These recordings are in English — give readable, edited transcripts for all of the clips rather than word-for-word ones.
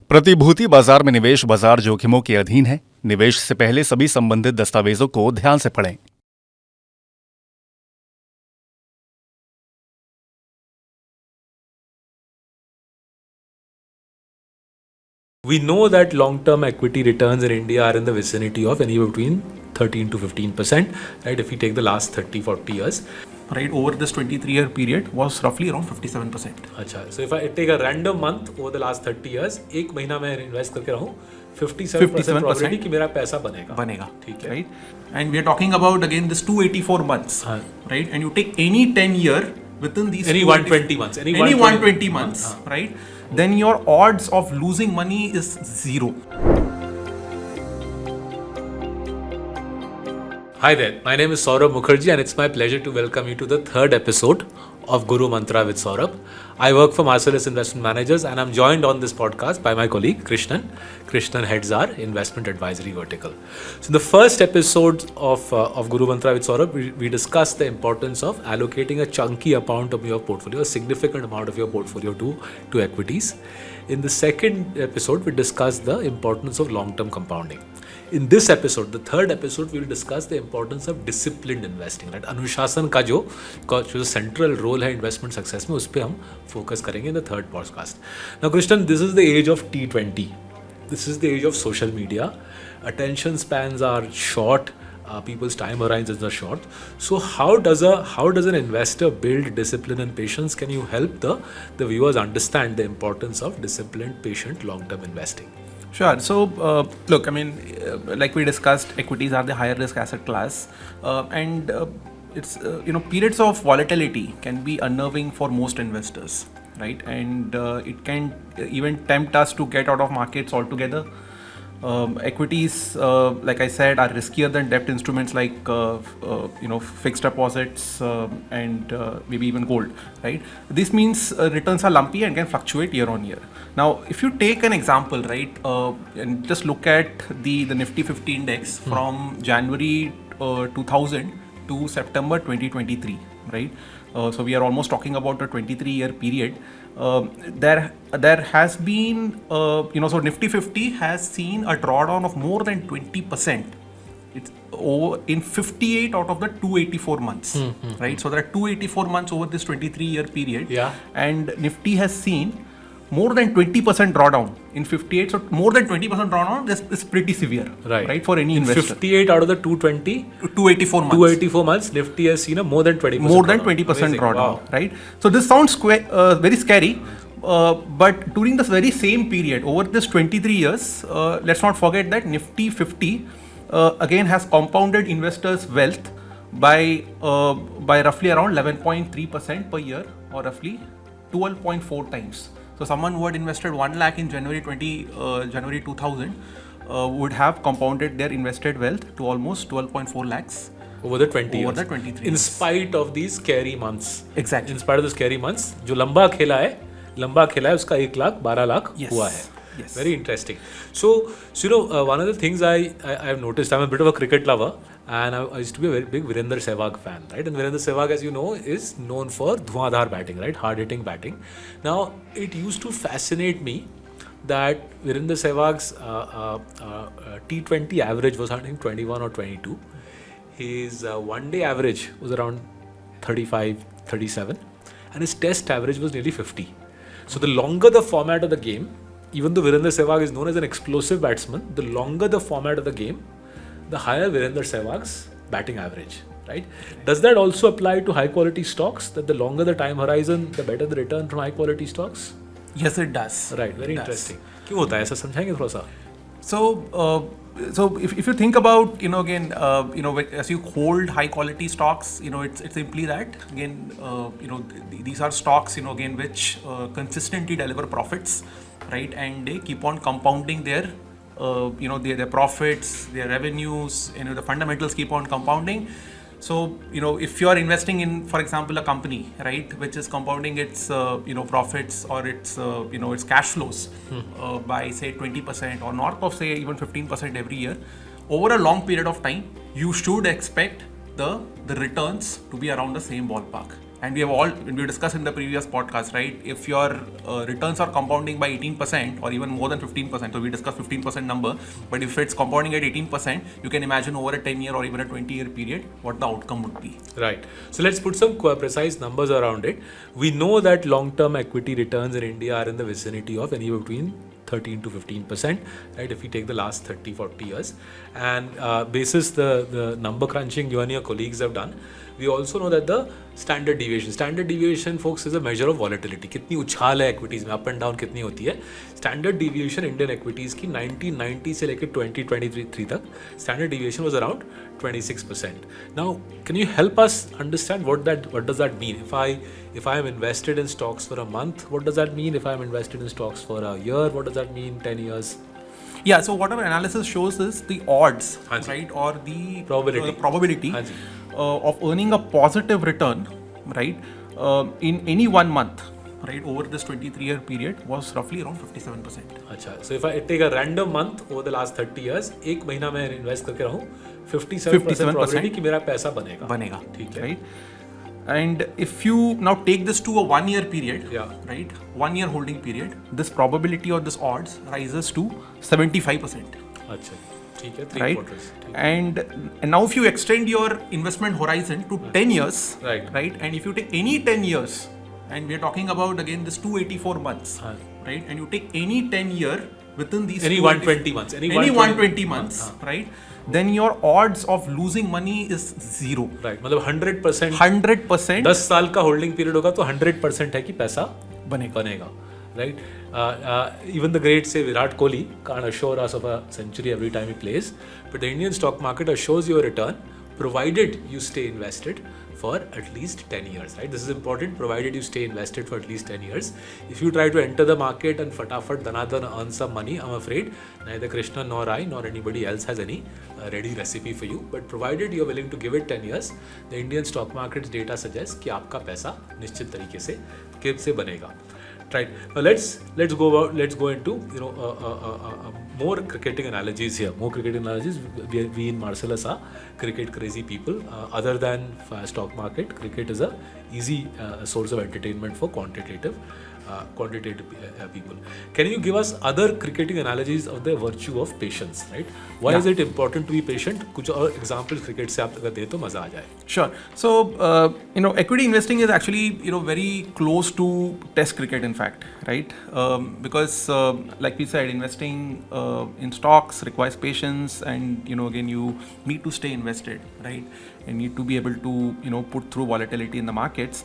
प्रतिभूति बाजार में निवेश बाजार जोखिमों के अधीन है। निवेश से पहले सभी संबंधित दस्तावेजों को ध्यान से पढ़ें। We know that long-term equity returns in India are in the vicinity of anywhere between 13 to 15%, right? If we take the last 30, 40 years. Right, over this 23-year period was roughly around 57%. अच्छा, so if I take a random month over the last 30 years, एक महीना मैं invest करके रहूँ 57% probability कि मेरा पैसा बनेगा, ठीक है, right? And we are talking about again this 284 months, right? And you take any 10 year within these any 120 months, any 120 months, right? Then your odds of losing money is zero. Hi there, my name is Saurabh Mukherjee and it's my pleasure to welcome you to the third episode of Guru Mantra with Saurabh. I work for Marcellus Investment Managers and I'm joined on this podcast by my colleague Krishnan. Krishnan heads our investment advisory vertical. So in the first episode of Guru Mantra with Saurabh, we discussed the importance of allocating a chunky amount of your portfolio, a significant amount of your portfolio to equities. In the second episode, we discussed the importance of long-term compounding. In this episode, the third episode, we will discuss the importance of disciplined investing. Right? अनुशासन का जो central role है investment success में, उस पे हम focus करेंगे in the third podcast. Now, Krishnan, this is the age of T20. This is the age of social media. Attention spans are short. People's time horizons are short. So how does an investor build discipline and patience? Can you help the viewers understand the importance of disciplined, patient, long-term investing? Sure. So, look, I mean, like we discussed, equities are the higher risk asset class, and it's periods of volatility can be unnerving for most investors, right? And it can even tempt us to get out of markets altogether. Equities, like I said, are riskier than debt instruments like fixed deposits and maybe even gold, right? This means returns are lumpy and can fluctuate year on year. Now, if you take an example, right, and just look at the Nifty 50 index from January 2000 to September 2023, right? So we are almost talking about a 23-year period. There has been, so Nifty 50 has seen a drawdown of more than 20%. It's over in 58 out of the 284 months, right? So there are 284 months over this 23-year period, and Nifty has seen more than 20% drawdown in 58. So more than 20% drawdown is pretty severe, right? For any investor. 58 out of the 284 months, Nifty has seen a more than 20% drawdown, wow. Right? So this sounds very scary, but during this very same period, over this 23 years, let's not forget that Nifty 50 again has compounded investors' wealth by roughly around 11.3% per year, or roughly 12.4 times. So someone who had invested 1 lakh in January 2000 would have compounded their invested wealth to almost 12.4 lakhs over the 23 years. In spite of these scary months. Exactly. In spite of the scary months, जो लंबा खेला है उसका 1 लाख 12 लाख हुआ है. Yes. Very interesting. So one of the things I've noticed, I'm a bit of a cricket lover, and I used to be a very big Virender Sehwag fan, right? And Virender Sehwag, as you know, is known for dhuandhar batting, right? Hard-hitting batting. Now, it used to fascinate me that Virender Sehwag's T20 average was, I think, 21 or 22. His one-day average was around 35, 37, and his test average was nearly 50. So the longer the format of the game, even though Virender Sehwag is known as an explosive batsman, the longer the format of the game, the higher Virender Sehwag's batting average, right? Does that also apply to high quality stocks, that the longer the time horizon, the better the return from high quality stocks? Yes, it does. Right, very interesting. क्यों होता है ऐसा, समझाएंगे थोड़ा सा? So if you think about, again, as you hold high quality stocks, it's simply that, again, these are stocks, again, which consistently deliver profits, right? And they keep on compounding their profits, their revenues, the fundamentals keep on compounding. So, if you are investing in, for example, a company, right, which is compounding its, profits or its, its cash flows by, say, 20% or north of, say, even 15% every year, over a long period of time, you should expect the returns to be around the same ballpark, and we discussed in the previous podcast, right? If your returns are compounding by 18% or even more than 15%, so we discussed 15% number, but if it's compounding at 18%, you can imagine over a 10-year or even a 20-year period what the outcome would be. Right. So let's put some precise numbers around it. We know that long-term equity returns in India are in the vicinity of anywhere between 13 to 15%, right? If we take the last 30, 40 years. And basis the number crunching you and your colleagues have done, we also know that the standard deviation, folks, is a measure of volatility. कितनी उछाल है equities में, up and down कितनी होती है. Standard deviation Indian equities की 1990 से लेकर 2023 तक standard deviation was around 26%. Now, can you help us understand what does that mean? If I am invested in stocks for a month, what does that mean? If I am invested in stocks for a year, what does that mean? 10 years? Yeah, so what our analysis shows is the odds, Haan ji. right, or the Probability. Haan ji. Of earning a positive return, right, in any 1 month, right, over this 23-year period was roughly around 57%. अच्छा, so if I take a random month over the last 30 years, एक महीना मैं invest करके रहूँ, 57% probability कि मेरा पैसा बनेगा. ठीक है. Right. And if you now take this to a 1-year period, Yeah. right, 1-year holding period, this probability or this odds rises to 75%. अच्छा, ठीक है, 3 Right. quarters. ठीक है. And now if you extend your investment horizon to 10 years, Right. and if you take any 10 years, and we are talking about again this 284 months, right, and you take any 10 year within these Any 120 months. any 120 months, right, then your odds of losing money is zero. Right, मतलब 100%. 100% 10 साल का holding period होगा तो 100% है कि पैसा बनेगा. Right? Even the great, say, Virat Kohli can't assure us of a century every time he plays, but the Indian stock market assures you a return provided you stay invested for at least 10 years, right? This is important, provided you stay invested for at least 10 years. If you try to enter the market and fatafat danadan earn some money, I'm afraid neither Krishna nor I nor anybody else has any ready recipe for you. But provided you're willing to give it 10 years, the Indian stock market's data suggests कि आपका पैसा निश्चित तरीके से बनेगा. Right. Now let's go into more cricketing analogies here. More cricketing analogies. We in Marcellus are cricket crazy people. Other than stock market, cricket is a easy source of entertainment for quantitative people. Can you give us other cricketing analogies of the virtue of patience? Right? Why is it important to be patient? कुछ और examples cricket से आप अगर दे तो मजा आ जाए. Sure. So, equity investing is actually, very close to test cricket, in fact, right? Because, like we said, investing in stocks requires patience, and, again, you need to stay invested, right? And need to be able to, put through volatility in the markets.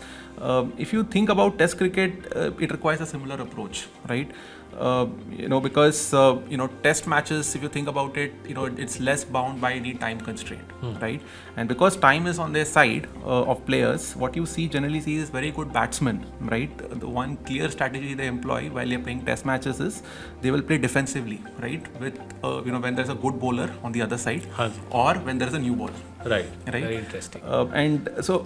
If you think about test cricket, it requires a similar approach, right? Because test matches, if you think about it, it's less bound by any time constraint, right? And because time is on their side of players, what you generally see is very good batsmen, right? The one clear strategy they employ while they're playing test matches is they will play defensively, right? With when there's a good bowler on the other side, or when there's a new bowler. Right. Very interesting. And so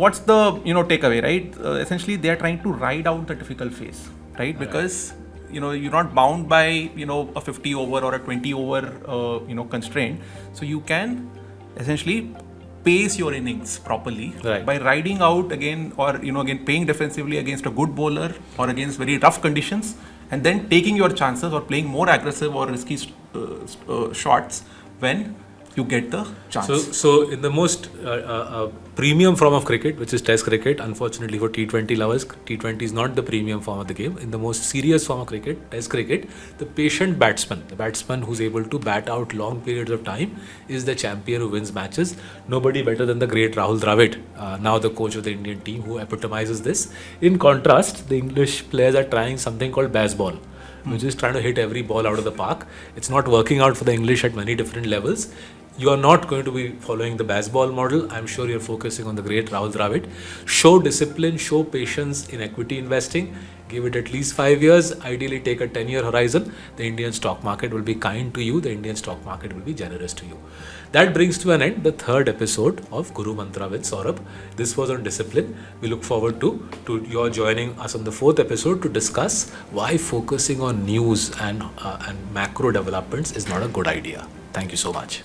what's the takeaway, right? Essentially, they are trying to ride out the difficult phase, right? Because you're not bound by a 50 over or a 20 over constraint, so you can essentially pace your innings properly by riding out again, or again playing defensively against a good bowler or against very rough conditions, and then taking your chances or playing more aggressive or risky shots when you get the chance. So in the most premium form of cricket, which is test cricket, unfortunately for T20 lovers, T20 is not the premium form of the game. In the most serious form of cricket, test cricket, the patient batsman, the batsman who's able to bat out long periods of time, is the champion who wins matches. Nobody better than the great Rahul Dravid, now the coach of the Indian team, who epitomizes this. In contrast, the English players are trying something called baseball, which is trying to hit every ball out of the park. It's not working out for the English at many different levels. You are not going to be following the baseball model. I'm sure you're focusing on the great Rahul Dravid. Show discipline, show patience in equity investing. Give it at least 5 years. Ideally, take a 10-year horizon. The Indian stock market will be kind to you. The Indian stock market will be generous to you. That brings to an end the third episode of Guru Mantra with Saurabh. This was on discipline. We look forward to your joining us on the fourth episode to discuss why focusing on news and macro developments is not a good idea. Thank you so much.